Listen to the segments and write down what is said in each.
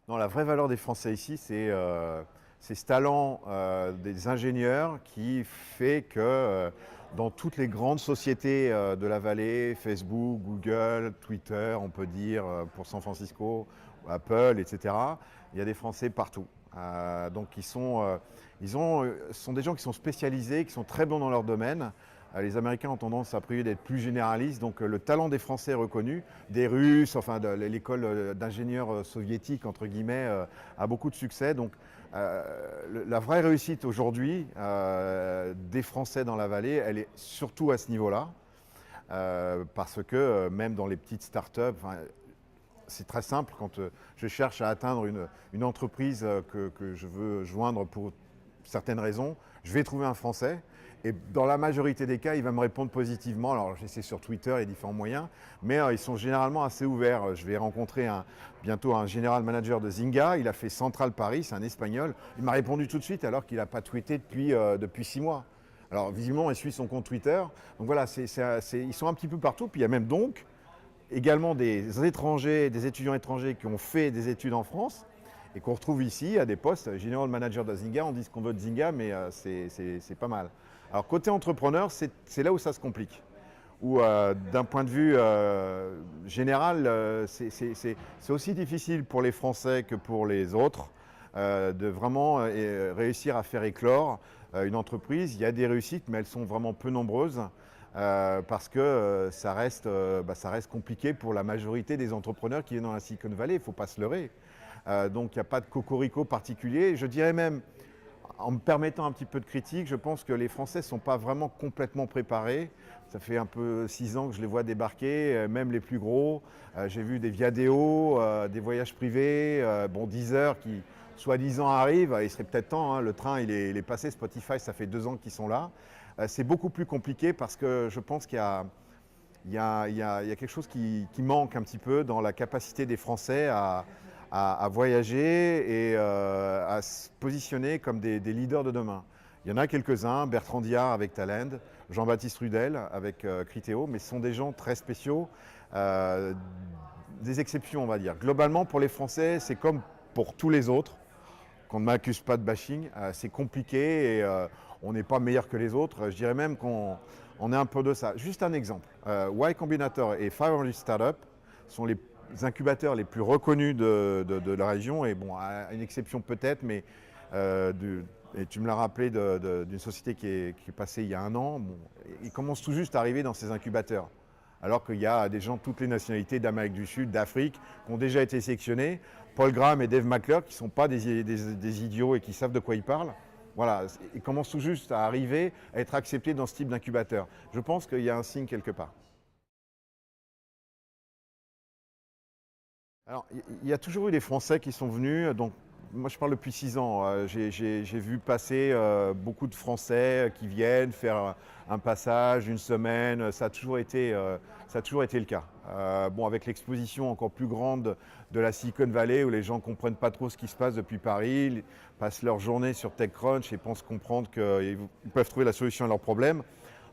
Non, la vraie valeur des Français ici, c'est ce talent des ingénieurs qui fait que dans toutes les grandes sociétés de la vallée, Facebook, Google, Twitter, on peut dire pour San Francisco, Apple, etc., il y a des Français partout. Donc ce sont des gens qui sont spécialisés, qui sont très bons dans leur domaine. Les Américains ont tendance à prier d'être plus généralistes, donc le talent des Français est reconnu, des Russes, enfin de l'école d'ingénieurs soviétique, entre guillemets, a beaucoup de succès. Donc la vraie réussite aujourd'hui des Français dans la vallée, elle est surtout à ce niveau-là, parce que même dans les petites startups, c'est très simple, quand je cherche à atteindre une entreprise que je veux joindre pour certaines raisons, je vais trouver un Français. Et dans la majorité des cas, il va me répondre positivement. Alors j'essaie sur Twitter et différents moyens, mais ils sont généralement assez ouverts. Je vais rencontrer bientôt un général manager de Zynga. Il a fait Central Paris, c'est un Espagnol. Il m'a répondu tout de suite alors qu'il n'a pas tweeté depuis 6 mois. Alors visiblement, il suit son compte Twitter. Donc voilà, ils sont un petit peu partout. Puis il y a même donc également des étrangers, des étudiants étrangers qui ont fait des études en France et qu'on retrouve ici à des postes. Général manager de Zynga, on dit ce qu'on veut de Zynga, mais c'est pas mal. Alors côté entrepreneur, c'est là où ça se complique. Où d'un point de vue général, c'est aussi difficile pour les Français que pour les autres de vraiment réussir à faire éclore une entreprise. Il y a des réussites, mais elles sont vraiment peu nombreuses. Parce que ça reste compliqué pour la majorité des entrepreneurs qui viennent dans la Silicon Valley, il ne faut pas se leurrer. Donc il n'y a pas de cocorico particulier. Je dirais même, en me permettant un petit peu de critique, je pense que les Français ne sont pas vraiment complètement préparés. Ça fait un peu 6 ans que je les vois débarquer, même les plus gros. J'ai vu des Viadeo, des voyages privés, bon, Deezer qui soi-disant arrive. Il serait peut-être temps, hein, le train il est passé, Spotify ça fait 2 ans qu'ils sont là. C'est beaucoup plus compliqué parce que je pense qu'il y a quelque chose qui manque un petit peu dans la capacité des Français à voyager et à se positionner comme des leaders de demain. Il y en a quelques-uns, Bertrand Diard avec Talend, Jean-Baptiste Rudel avec Criteo, mais ce sont des gens très spéciaux, des exceptions on va dire. Globalement pour les Français, c'est comme pour tous les autres, qu'on ne m'accuse pas de bashing, c'est compliqué et on n'est pas meilleur que les autres. Je dirais même qu'on est un peu de ça. Juste un exemple, Y Combinator et 500 Startup sont les incubateurs les plus reconnus de la région, et bon, à une exception peut-être, mais et tu me l'as rappelé d'une société qui est passée il y a 1 an, bon, ils commencent tout juste à arriver dans ces incubateurs. Alors qu'il y a des gens de toutes les nationalités d'Amérique du Sud, d'Afrique, qui ont déjà été sélectionnés. Paul Graham et Dave McClure, qui ne sont pas des idiots et qui savent de quoi ils parlent. Voilà, ils commencent tout juste à arriver à être acceptés dans ce type d'incubateur. Je pense qu'il y a un signe quelque part. Alors, il y a toujours eu des Français qui sont venus, donc moi je parle depuis 6 ans. J'ai vu passer beaucoup de Français qui viennent faire un passage, une semaine, ça a toujours été le cas. Bon, avec l'exposition encore plus grande de la Silicon Valley, où les gens ne comprennent pas trop ce qui se passe depuis Paris, ils passent leur journée sur TechCrunch et pensent comprendre qu'ils peuvent trouver la solution à leurs problèmes.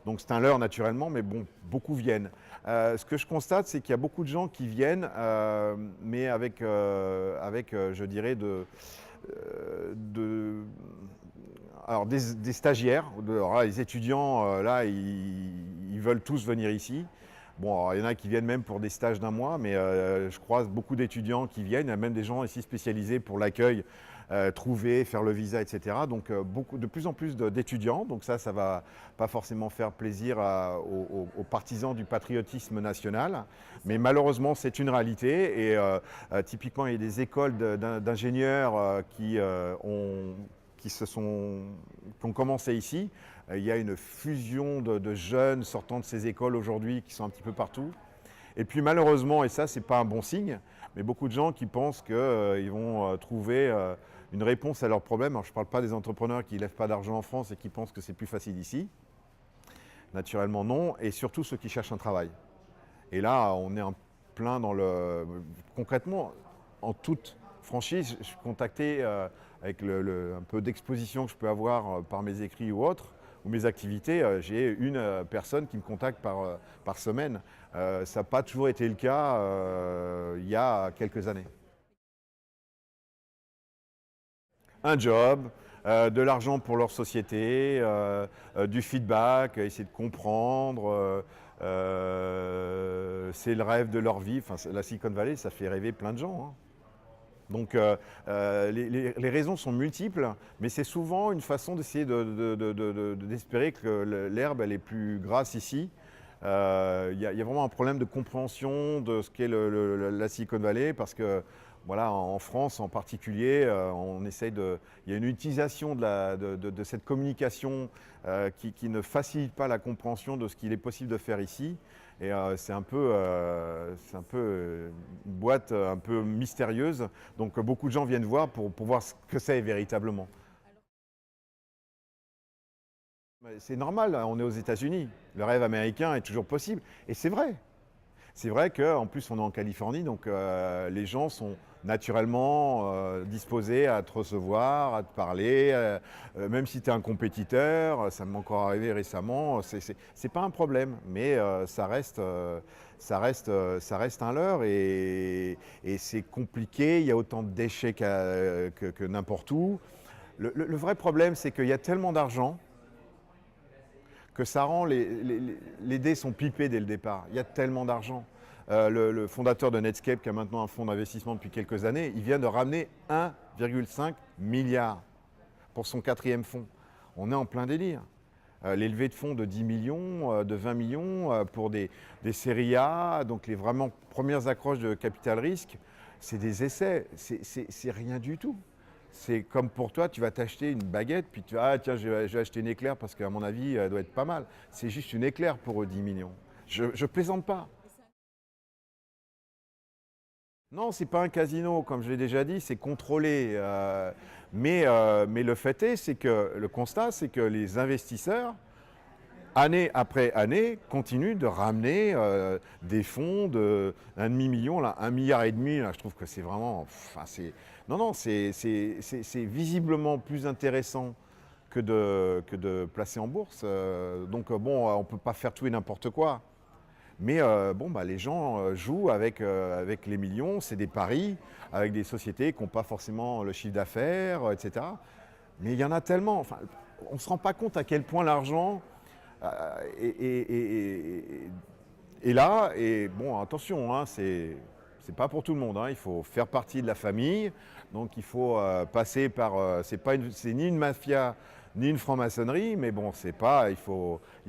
Donc c'est un leurre naturellement, mais bon, beaucoup viennent. Ce que je constate, c'est qu'il y a beaucoup de gens qui viennent, mais avec je dirais, alors des stagiaires. Alors là, les étudiants, là, ils veulent tous venir ici. Bon, alors, il y en a qui viennent même pour des stages d'un mois, mais je croise beaucoup d'étudiants qui viennent. Il y a même des gens ici spécialisés pour l'accueil, trouver, faire le visa, etc. Donc de plus en plus d'étudiants. Donc ça va pas forcément faire plaisir aux partisans du patriotisme national. Mais malheureusement, c'est une réalité. Et typiquement, il y a des écoles d'ingénieurs qui ont commencé ici. Il y a une fusion de jeunes sortant de ces écoles aujourd'hui qui sont un petit peu partout. Et puis malheureusement, et ça c'est pas un bon signe, mais beaucoup de gens qui pensent qu'ils vont trouver une réponse à leurs problèmes. Alors je ne parle pas des entrepreneurs qui ne lèvent pas d'argent en France et qui pensent que c'est plus facile ici. Naturellement non, et surtout ceux qui cherchent un travail. Et là, on est en plein dans le... Concrètement, en toute franchise, je suis contacté avec un peu d'exposition que je peux avoir par mes écrits ou autres, ou mes activités. J'ai une personne qui me contacte par semaine. Ça n'a pas toujours été le cas il y a quelques années. Un job, de l'argent pour leur société, du feedback, essayer de comprendre. C'est le rêve de leur vie. Enfin, la Silicon Valley, ça fait rêver plein de gens, hein. Donc les raisons sont multiples, mais c'est souvent une façon d'essayer d'espérer que l'herbe elle est plus grasse ici. Il y a vraiment un problème de compréhension de ce qu'est la Silicon Valley, parce que voilà, en France en particulier, il y a une utilisation de cette communication qui ne facilite pas la compréhension de ce qu'il est possible de faire ici. Et c'est un peu une boîte un peu mystérieuse. Donc beaucoup de gens viennent voir pour voir ce que c'est véritablement. C'est normal, on est aux États-Unis. Le rêve américain est toujours possible. Et c'est vrai. C'est vrai qu'en plus on est en Californie, donc les gens sont naturellement disposés à te recevoir, à te parler, même si tu es un compétiteur, ça m'est encore arrivé récemment, c'est pas un problème, mais ça reste un leurre et c'est compliqué, il y a autant de déchets que n'importe où. Le vrai problème, c'est qu'il y a tellement d'argent que ça rend les dés sont pipés dès le départ. Il y a tellement d'argent. Le fondateur de Netscape, qui a maintenant un fonds d'investissement depuis quelques années, il vient de ramener 1,5 milliard pour son 4e fonds. On est en plein délire. Les levées de fonds de 10 millions, de 20 millions pour des séries A, donc les vraiment premières accroches de capital risque, c'est des essais, c'est rien du tout. C'est comme pour toi, tu vas t'acheter une baguette, puis tu vas, ah tiens, je vais acheter une éclair parce qu'à mon avis, elle doit être pas mal. C'est juste une éclair pour eux, 10 millions. Je plaisante pas. Non, c'est pas un casino, comme je l'ai déjà dit, c'est contrôlé. Mais le fait est, c'est que le constat, c'est que les investisseurs, année après année, continuent de ramener des fonds de 1,5 million, là, 1,5 milliard. Là, je trouve que c'est vraiment... Enfin, non, c'est visiblement plus intéressant que de placer en bourse. Donc bon, on ne peut pas faire tout et n'importe quoi. Mais bon, bah, les gens jouent avec les millions, c'est des paris, avec des sociétés qui n'ont pas forcément le chiffre d'affaires, etc. Mais il y en a tellement. Enfin, on ne se rend pas compte à quel point l'argent est là. Et bon, attention, hein, c'est pas pour tout le monde, hein. Il faut faire partie de la famille. Donc il faut passer par... c'est ni une mafia, ni une franc-maçonnerie, mais bon, il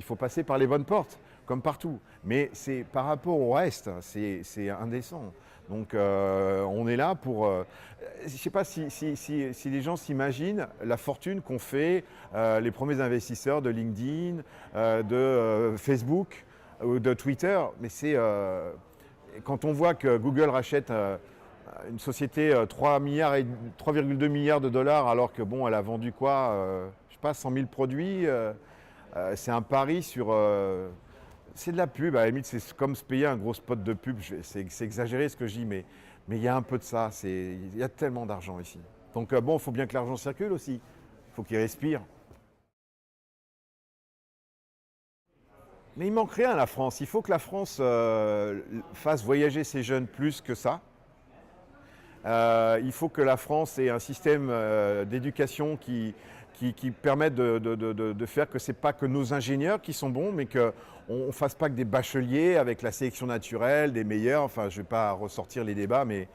faut passer par les bonnes portes, comme partout. Mais c'est par rapport au reste, c'est indécent. Donc on est là pour... je ne sais pas si les gens s'imaginent la fortune qu'ont fait les premiers investisseurs de LinkedIn, de Facebook ou de Twitter. Mais quand on voit que Google rachète une société 3,2 milliards de dollars alors que bon, elle a vendu quoi, je sais pas, 100 000 produits, c'est un pari sur... c'est de la pub, à la limite, c'est comme se payer un gros spot de pub. C'est exagéré ce que je dis, mais il y a un peu de ça. Il y a tellement d'argent ici. Donc bon, il faut bien que l'argent circule aussi. Il faut qu'il respire. Mais il manque rien à la France. Il faut que la France fasse voyager ses jeunes plus que ça. Il faut que la France ait un système d'éducation qui qui permettent de faire que ce n'est pas que nos ingénieurs qui sont bons, mais qu'on ne fasse pas que des bacheliers avec la sélection naturelle, des meilleurs. Enfin, je ne vais pas ressortir les débats, mais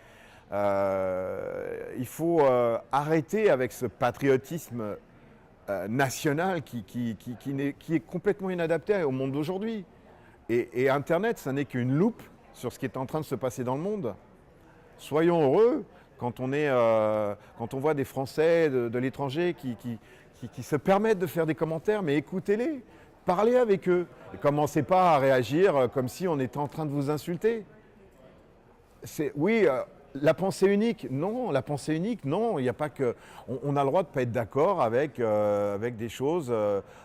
il faut arrêter avec ce patriotisme national qui est complètement inadapté au monde d'aujourd'hui. Et Internet, ça n'est qu'une loupe sur ce qui est en train de se passer dans le monde. Soyons heureux quand on voit des Français de l'étranger qui se permettent de faire des commentaires, mais écoutez-les, parlez avec eux. Et commencez pas à réagir comme si on était en train de vous insulter. Oui, la pensée unique, non. La pensée unique, non. Il n'y a pas que. On a le droit de ne pas être d'accord avec des choses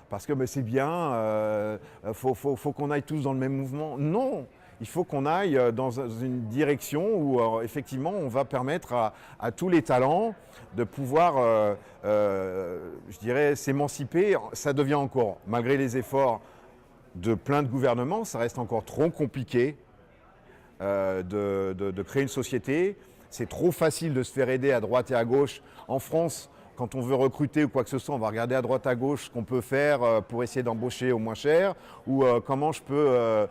parce que c'est bien, faut qu'on aille tous dans le même mouvement. Non. Il faut qu'on aille dans une direction où effectivement on va permettre à tous les talents de pouvoir, je dirais, s'émanciper. Ça devient encore, malgré les efforts de plein de gouvernements, ça reste encore trop compliqué de créer une société. C'est trop facile de se faire aider à droite et à gauche. En France, quand on veut recruter ou quoi que ce soit, on va regarder à droite à gauche ce qu'on peut faire pour essayer d'embaucher au moins cher ou comment je peux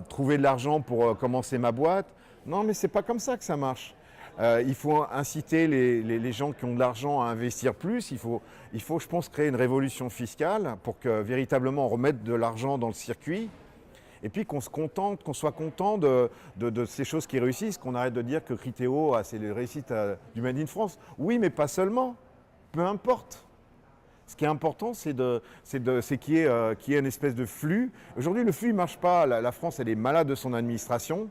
trouver de l'argent pour commencer ma boîte. Non, mais c'est pas comme ça que ça marche. Il faut inciter les gens qui ont de l'argent à investir plus. Il faut, je pense, créer une révolution fiscale pour que véritablement on remette de l'argent dans le circuit. Et puis qu'on soit content de ces choses qui réussissent, qu'on arrête de dire que Criteo, c'est les réussites du Made in France. Oui, mais pas seulement. Peu importe. Ce qui est important, c'est qu'il y ait une espèce de flux. Aujourd'hui, le flux ne marche pas. La France, elle est malade de son administration.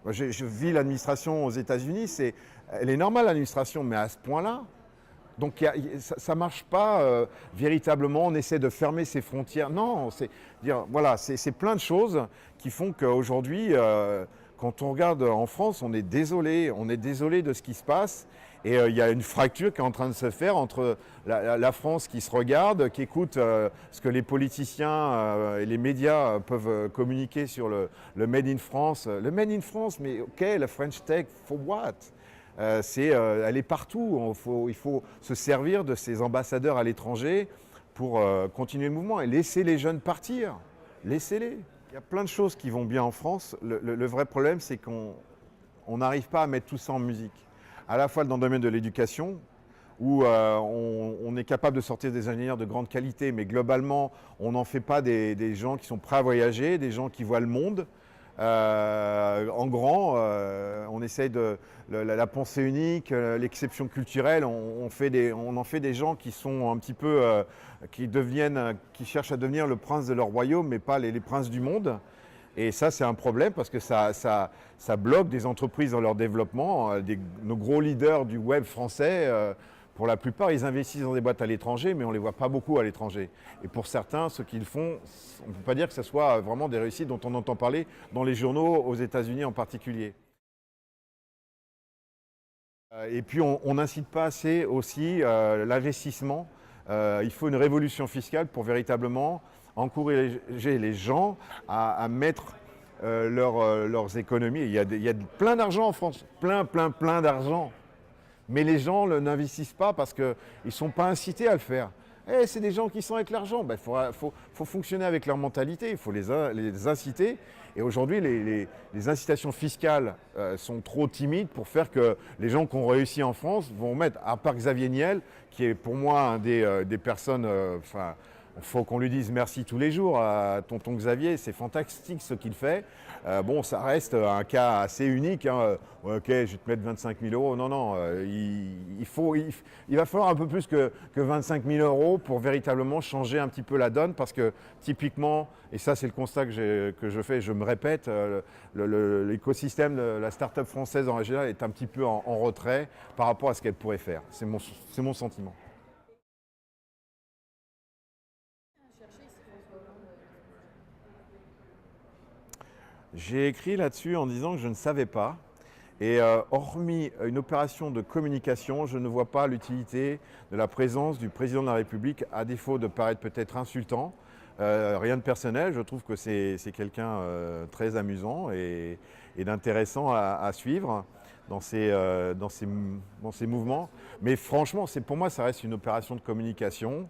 Moi, je vis l'administration aux États-Unis. Elle est normale, l'administration, mais à ce point-là. Donc ça ne marche pas véritablement, on essaie de fermer ses frontières. Non, c'est plein de choses qui font qu'aujourd'hui, quand on regarde en France, on est désolé de ce qui se passe. Et il y a une fracture qui est en train de se faire entre la France qui se regarde, qui écoute ce que les politiciens et les médias peuvent communiquer sur le Made in France. Le Made in France, mais ok, la French Tech, for what ? Elle est partout. Il faut se servir de ces ambassadeurs à l'étranger pour continuer le mouvement et laisser les jeunes partir. Laissez-les. Il y a plein de choses qui vont bien en France. Le vrai problème, c'est qu'on n'arrive pas à mettre tout ça en musique. À la fois dans le domaine de l'éducation, où on est capable de sortir des ingénieurs de grande qualité, mais globalement, on n'en fait pas des gens qui sont prêts à voyager, des gens qui voient le monde. En grand, on essaye la pensée unique, l'exception culturelle, on en fait des gens qui sont un petit peu, qui cherchent à devenir le prince de leur royaume, mais pas les princes du monde. Et ça, c'est un problème parce que ça bloque des entreprises dans leur développement. Nos gros leaders du web français, pour la plupart, ils investissent dans des boîtes à l'étranger, mais on ne les voit pas beaucoup à l'étranger. Et pour certains, ce qu'ils font, on ne peut pas dire que ce soit vraiment des réussites dont on entend parler dans les journaux, aux États-Unis en particulier. Et puis, on n'incite pas assez aussi l'investissement. Il faut une révolution fiscale pour véritablement encourager les gens à mettre leurs économies. Il y a plein d'argent en France, plein d'argent. Mais les gens n'investissent pas parce qu'ils ne sont pas incités à le faire. C'est des gens qui sont avec l'argent. Il faut fonctionner avec leur mentalité, il faut les inciter. Et aujourd'hui, les incitations fiscales sont trop timides pour faire que les gens qui ont réussi en France vont mettre, à part Xavier Niel, qui est pour moi un des personnes... il faut qu'on lui dise merci tous les jours à tonton Xavier, c'est fantastique ce qu'il fait. Ça reste un cas assez unique. Hein. Ok, je vais te mettre 25 000 €. Non, il va falloir un peu plus que 25 000 € pour véritablement changer un petit peu la donne parce que typiquement, et ça c'est le constat que je fais, je me répète, l'écosystème de la start-up française en général est un petit peu en retrait par rapport à ce qu'elle pourrait faire. C'est mon sentiment. J'ai écrit là-dessus en disant que je ne savais pas. Et hormis une opération de communication, je ne vois pas l'utilité de la présence du président de la République, à défaut de paraître peut-être insultant, Rien de personnel, je trouve que c'est quelqu'un très amusant et d'intéressant à suivre dans ses mouvements. Mais franchement, pour moi, ça reste une opération de communication.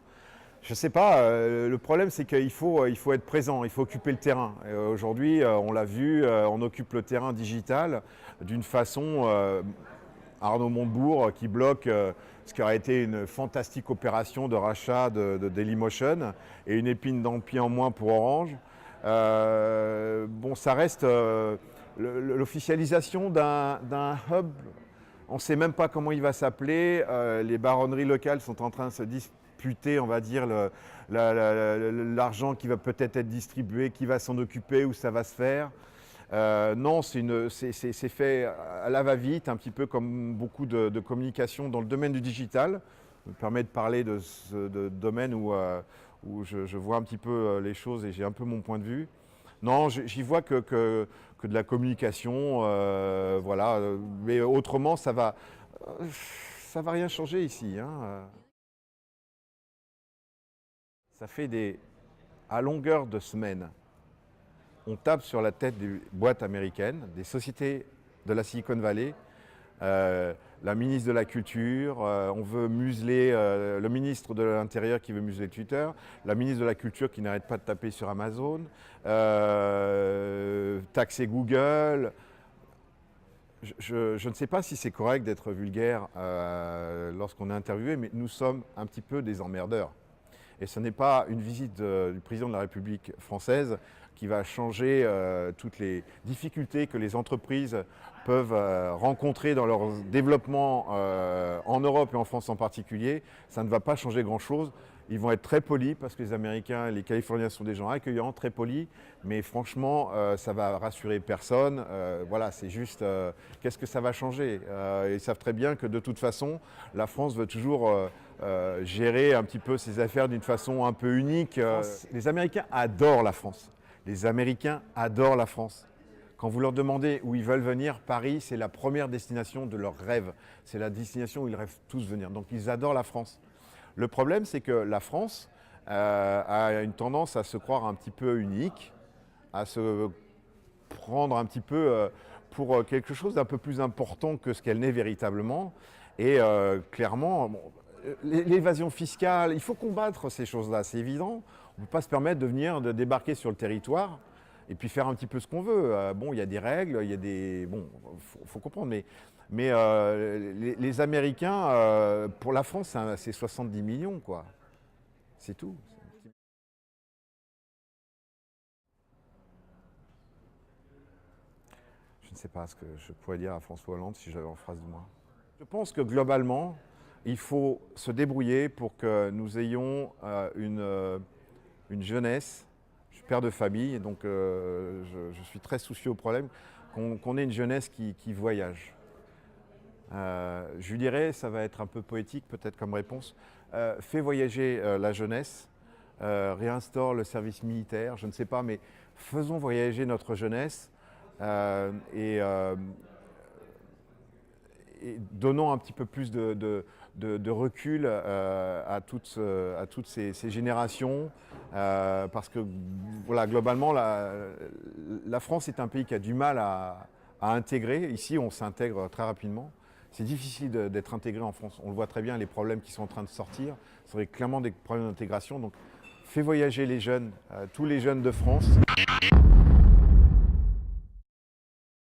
Je ne sais pas, le problème c'est qu'il faut être présent, il faut occuper le terrain. Aujourd'hui, on l'a vu, on occupe le terrain digital d'une façon, Arnaud Montebourg qui bloque ce qui aurait été une fantastique opération de rachat de Dailymotion et une épine dans le pied en moins pour Orange. Bon, ça reste l'officialisation d'un hub. On ne sait même pas comment il va s'appeler. Les baronneries locales sont en train de se disputer, on va dire, l'argent qui va peut-être être distribué, qui va s'en occuper, où ça va se faire. Non, c'est fait à la va-vite, un petit peu comme beaucoup de communication dans le domaine du digital. Ça me permet de parler de ce domaine où je vois un petit peu les choses et j'ai un peu mon point de vue. Non, j'y vois que de la communication, voilà. Mais autrement, ça va rien changer ici, hein. Ça fait à longueur de semaine, on tape sur la tête des boîtes américaines, des sociétés de la Silicon Valley, la ministre de la Culture, on veut museler le ministre de l'Intérieur qui veut museler Twitter, la ministre de la Culture qui n'arrête pas de taper sur Amazon, taxer Google. Je ne sais pas si c'est correct d'être vulgaire lorsqu'on est interviewé, mais nous sommes un petit peu des emmerdeurs. Et ce n'est pas une visite du président de la République française qui va changer toutes les difficultés que les entreprises peuvent rencontrer dans leur développement en Europe et en France en particulier. Ça ne va pas changer grand-chose. Ils vont être très polis parce que les Américains et les Californiens sont des gens accueillants, très polis. Mais franchement, ça va rassurer personne. Voilà, c'est juste, qu'est-ce que ça va changer? Ils savent très bien que de toute façon, la France veut toujours gérer un petit peu ses affaires d'une façon un peu unique. Les Américains adorent la France. Les Américains adorent la France. Quand vous leur demandez où ils veulent venir, Paris, c'est la première destination de leurs rêves. C'est la destination où ils rêvent tous venir. Donc ils adorent la France. Le problème, c'est que la France a une tendance à se croire un petit peu unique, à se prendre un petit peu pour quelque chose d'un peu plus important que ce qu'elle n'est véritablement. Et clairement, bon, l'évasion fiscale, il faut combattre ces choses-là, c'est évident. On ne peut pas se permettre de débarquer sur le territoire et puis faire un petit peu ce qu'on veut. Bon, il y a des règles, il y a des... Bon, faut comprendre, mais les Américains, pour la France, c'est 70 millions, quoi. C'est tout. Je ne sais pas ce que je pourrais dire à François Hollande si j'avais en face de moi. Je pense que globalement, il faut se débrouiller pour que nous ayons une jeunesse. Je suis père de famille, donc je suis très soucieux au problème, qu'on ait une jeunesse qui voyage. Je lui dirais, ça va être un peu poétique peut-être comme réponse, fais voyager la jeunesse, réinstaure le service militaire, je ne sais pas, mais faisons voyager notre jeunesse et donnons un petit peu plus de recul à toutes ces générations, parce que voilà, globalement, la France est un pays qui a du mal à intégrer. Ici, on s'intègre très rapidement. C'est difficile d'être intégré en France. On le voit très bien, les problèmes qui sont en train de sortir, ce sont clairement des problèmes d'intégration. Donc, fais voyager les jeunes, tous les jeunes de France.